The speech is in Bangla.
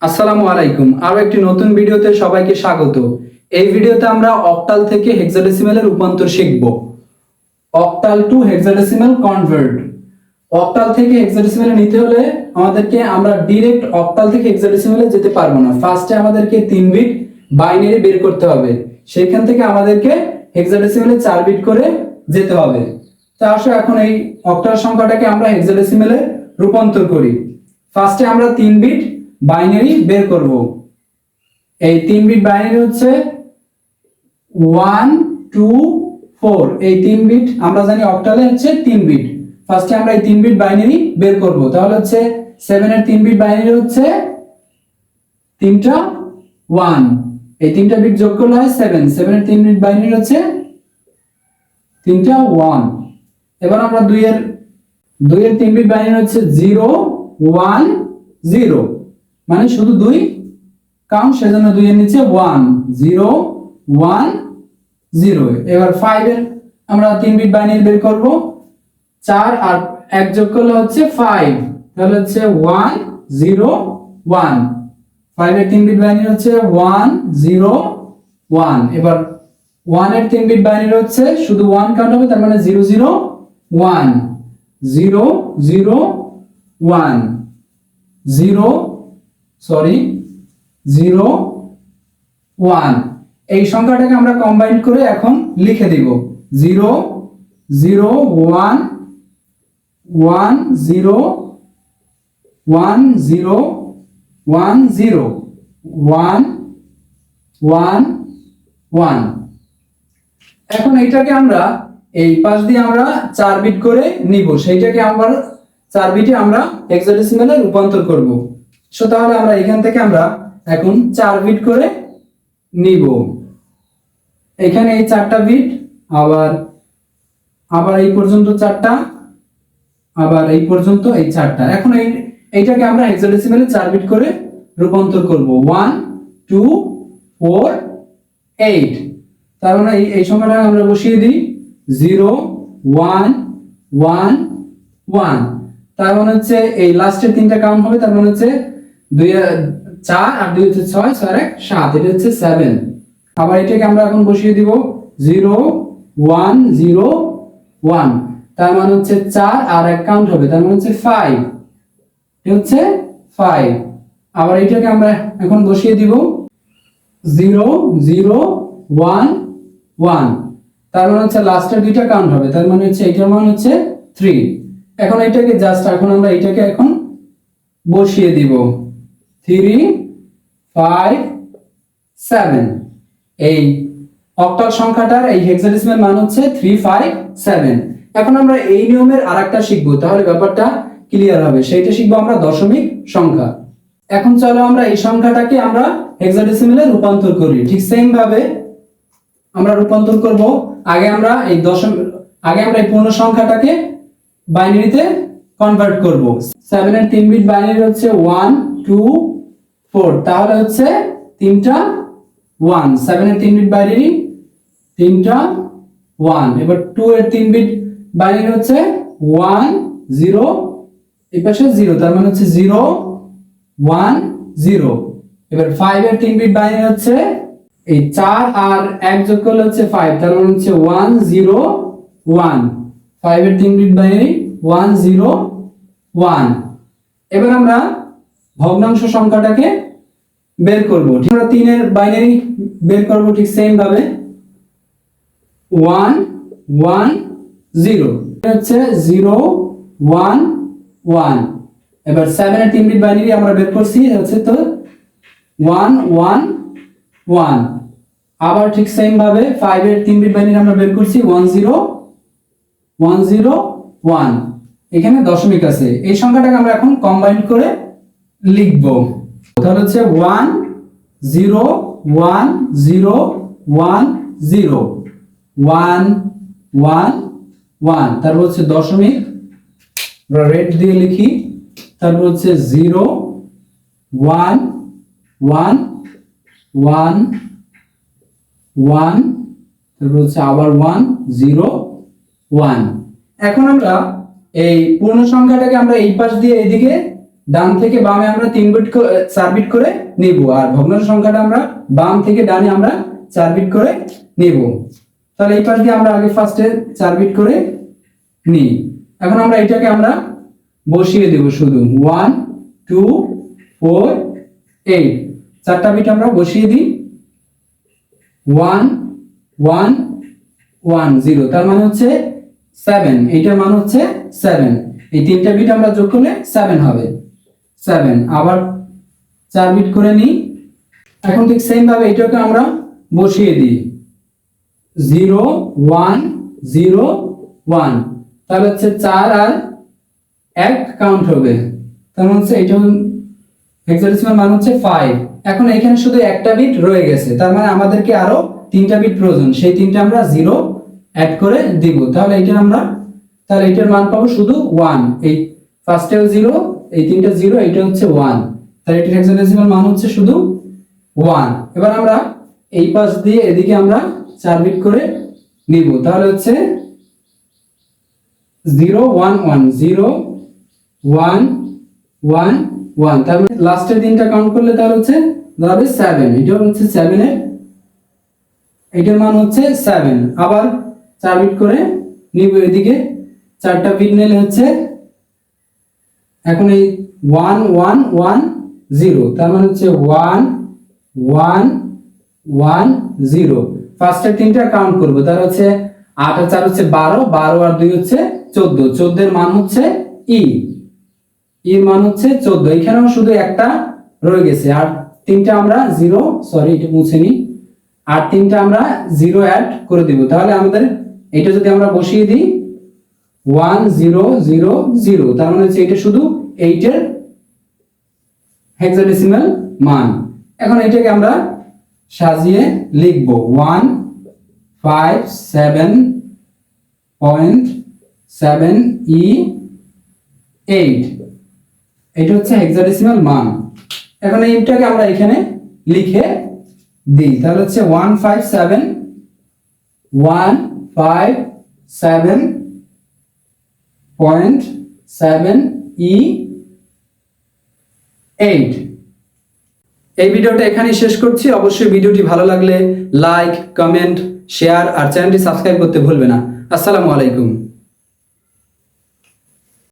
আসসালামু আলাইকুম। আরো একটি নতুন ভিডিওতে সবাইকে স্বাগত। এই ভিডিওতে আমরা অক্টাল থেকে হেক্সাডেসিমেলের রূপান্তর শিখব। Octal two hexadecimal convert. Octal থেকে হেক্সাডেসিমেলে নিতে হলে আমরা ডিরেক্ট অক্টাল থেকে হেক্সাডেসিমেলে যেতে পারবো না। ফার্স্টে আমাদেরকে 3 বিট বাইনারি বের করতে হবে। সেখান থেকে আমাদেরকে হেক্সাডেসিমেলে 4 বিট করে যেতে হবে। তো আসো এখন এই অক্টাল সংখ্যাটাকে আমরা হেক্সাডেসিমেলে রূপান্তর করি। ফার্স্টে আমরা 3 বিট বাইনারি বের করব। এই 3 বিট বাইনারি হচ্ছে 1 2 4। এই 3 বিট আমরা জানি অক্টালে হচ্ছে 3 বিট। ফার্স্টে আমরা এই 3 বিট বাইনারি বের করব। তাহলে হচ্ছে 7 এর 3 বিট বাইনারি হচ্ছে 3টা 1। এই 3টা বিট যোগ করলে হয় 7। 7 এর 3 বিট বাইনারি হচ্ছে 3টা 1। এবার আমরা 2 এর 3 বিট বাইনারি হচ্ছে 0 1 0, মানে শুধু 2 কাউন্ট, সেজন্য 2 এর নিচে 1 0 1 0। এবার 5 এর আমরা 3 বিট বাইনারি বের করব। 4 আর 1 যোগ করলে হচ্ছে 5, তাহলে হচ্ছে 1 0 1। 5 এর 3 বিট বাইনারি হচ্ছে 1 0 1। এবার 1 এর 3 বিট বাইনারি হচ্ছে শুধু 1 কাউন্ট হবে, তার মানে 0 0 1 0 0 1 0 1। এই সংখ্যাটাকে আমরা কম্বাইন করে এখন লিখে দিব 0 0 1 1 0 1 0 1 0 1 1 1। এখন এইটাকে আমরা এই পাশ দিয়ে আমরা 4 বিট করে নিব। সেইটাকে আমরা 4 বিটে আমরা হেক্সাডেসিমেলে রূপান্তর করব। সো তাহলে আমরা এখান থেকে আমরা এখন 4 বিট করে নিব। এখানে এই 4টা বিট, আবার এই পর্যন্ত 4টা, আবার এই পর্যন্ত এই 4টা। এখন এইটাকে আমরা হেক্সাডেসিমেলে 4 বিট করে রূপান্তর করব। 1 2 4 8। তার মানে এই সংখ্যাটা আমরা বসিয়ে দিই 0 1 1 1। তার মানে হচ্ছে এই লাস্টের 3টা কাউন্ট হবে, তার মানে হচ্ছে 2 4 আর 2 হচ্ছে 6 6 আর 1 7, এটা হচ্ছে 7। আবার এটাকে আমরা এখন বসিয়ে দিব 0 1 0 1। তার মানে হচ্ছে 4 আর 1 কাউন্ট হবে, তার মানে হচ্ছে 5, এটা হচ্ছে 5। আবার এটাকে আমরা এখন বসিয়ে দিব 0 0 1 1। তার মানে হচ্ছে লাস্টের 2টা কাউন্ট হবে, তার মানে হচ্ছে এটার মান হচ্ছে 3। এখন আমরা এটাকে এখন বসিয়ে দিব 3 5 7। এই অক্টাল সংখ্যাটার এই হেক্সাডেসিমাল মান হচ্ছে 3 5 7। এখন আমরা এই নিয়মের আরেকটা শিখব, তাহলে ব্যাপারটা ক্লিয়ার হবে। সেইটা শিখবো আমরা দশমিক সংখ্যা। এখন চলো আমরা এই সংখ্যাটাকে আমরা হেক্সাডেসিমেলে রূপান্তর করি। ঠিক সেম ভাবে আমরা রূপান্তর করব। আগে আমরা এই পূর্ণ সংখ্যাটাকে বাইনারিতে কনভার্ট করব। 7 এর 3 বিট বাইনারি হচ্ছে 1 2 4, তাহলে হচ্ছে 3টা 1। 7 এর 3 বিট বাইনারি 3টা 1। এবার 2 এর 3 বিট বাইনারি হচ্ছে 1 0, এই পাশে 0, তার মানে হচ্ছে 0 1 0। এবার 5 এর 3 বিট বাইনারি হচ্ছে এই 4 আর 1 যোগ করলে হচ্ছে 5, তার মানে হচ্ছে 1 0 1। 5 এর 3 বিট বাইনারি 1 0 1। এবার আমরা ভগ্নাংশ সংখ্যাটাকে বের করব। আমরা 3 এর বাইনারি বের করব ঠিক সেম ভাবে 1 1 0, এটা হচ্ছে 0 1 1। এবার 7 এর 3 বিট বাইনারি আমরা বের করছি হচ্ছে তো 1 1 1। আবার ঠিক সেম ভাবে 5 এর 3 বিট বাইনারি আমরা বের করছি 1 0 1 0 1। এখানে দশমিক আছে। এই সংখ্যাটাকে আমরা এখন কম্বাইন করে লিখব। তাহলে হচ্ছে 1 0 1 0 1 0 1 1 1। তারপর হচ্ছে দশমিক আমরা রেড দিয়ে লিখি। তারপর হচ্ছে 0 1 1 1 1, তারপর হচ্ছে আবার 1 0 1। এখন আমরা এই পূর্ণ সংখ্যাটাকে আমরা এই পাশ দিয়ে এইদিকে ডান থেকে বামে আমরা 4 বিট করে নিব, আর ভগ্নাংশ সংখ্যাটা আমরা বাম থেকে ডানে আমরা 4 বিট করে নিব। তাহলে এই পাশ দিয়ে আমরা আগে ফার্স্টে 4 বিট করে নিই। এখন আমরা এটাকে আমরা বসিয়ে দেব শুধু 1 2 4 8 চারটা বিট আমরা বসিয়ে দিই। 1 1 1 0, তার মানে হচ্ছে 7, এইটার মান হচ্ছে 7। এই তিনটা বিট আমরা যোগ করলে 7 হবে। 7 আবার 4 বিট করে নিই। এখন ঠিক সেম ভাবে এটাকে আমরা বসিয়ে দিই 0 1 0 1, তাহলে হচ্ছে 4 আর 1 কাউন্ট হবে, তার মানে হচ্ছে এটা হেক্সাডেসিমাল মান হচ্ছে 5। এখন এখানে শুধু একটা বিট রয়ে গেছে, তার মানে আমাদেরকে আরো 3টা বিট প্রয়োজন, সেই 3টা আমরা 0 অ্যাড করে দিব। তাহলে এটার মান পাবো শুধু 1। এই ফার্স্টেও 0, এই 3টা 0, এটা হচ্ছে 1, তাহলে এটার হেক্সাডেসিমাল মান হচ্ছে শুধু 1। এবার আমরা এই পাশ দিয়ে এদিকে আমরা 4 বিট করে নিব, তাহলে হচ্ছে 0 1 1 0 1 1 1, তার মানে লাস্টের দিনটা কাউন্ট করলে তাহলে হচ্ছে দাঁড়াবে 7। এটা হচ্ছে 7 এর, এটার মান হচ্ছে 7। আবার 4 বিট করে নিব, এদিকে 4টা বিট নিলে হচ্ছে এখন এই 1 1 1 0, তার মানে হচ্ছে 1 1 1 0। ফার্স্টের 3টা কাউন্ট করব, তার হচ্ছে 8 আর 4 হচ্ছে 12, 12 আর 2 হচ্ছে 14, 14 এর মান হচ্ছে এর মান হচ্ছে 14। এখানেও শুধু একটা রয়ে গেছে, আর 3টা আমরা 0, সরি এটা মুছে নি, আর 3টা আমরা 0 অ্যাড করে দিব। তাহলে আমাদের এটা যদি আমরা বসিয়ে দিই 1 0 0 0, তার মানে হচ্ছে এটা শুধু 8 এর হেক্সাডেসিমাল মান। এখন এটাকে আমরা সাজিয়ে লিখব 1 5 7.7 E 8, এটা হচ্ছে হেক্সাডেসিমাল মান। এখন এইটাকে আমরা এখানে লিখে দিই, তাহলে হচ্ছে 157.7 E 8। এই ভিডিওটা এখানেই শেষ করছি। অবশ্যই ভিডিওটি ভালো লাগলে লাইক, কমেন্ট, শেয়ার আর চ্যানেলটি সাবস্ক্রাইব করতে ভুলবে না। আসসালামু আলাইকুম।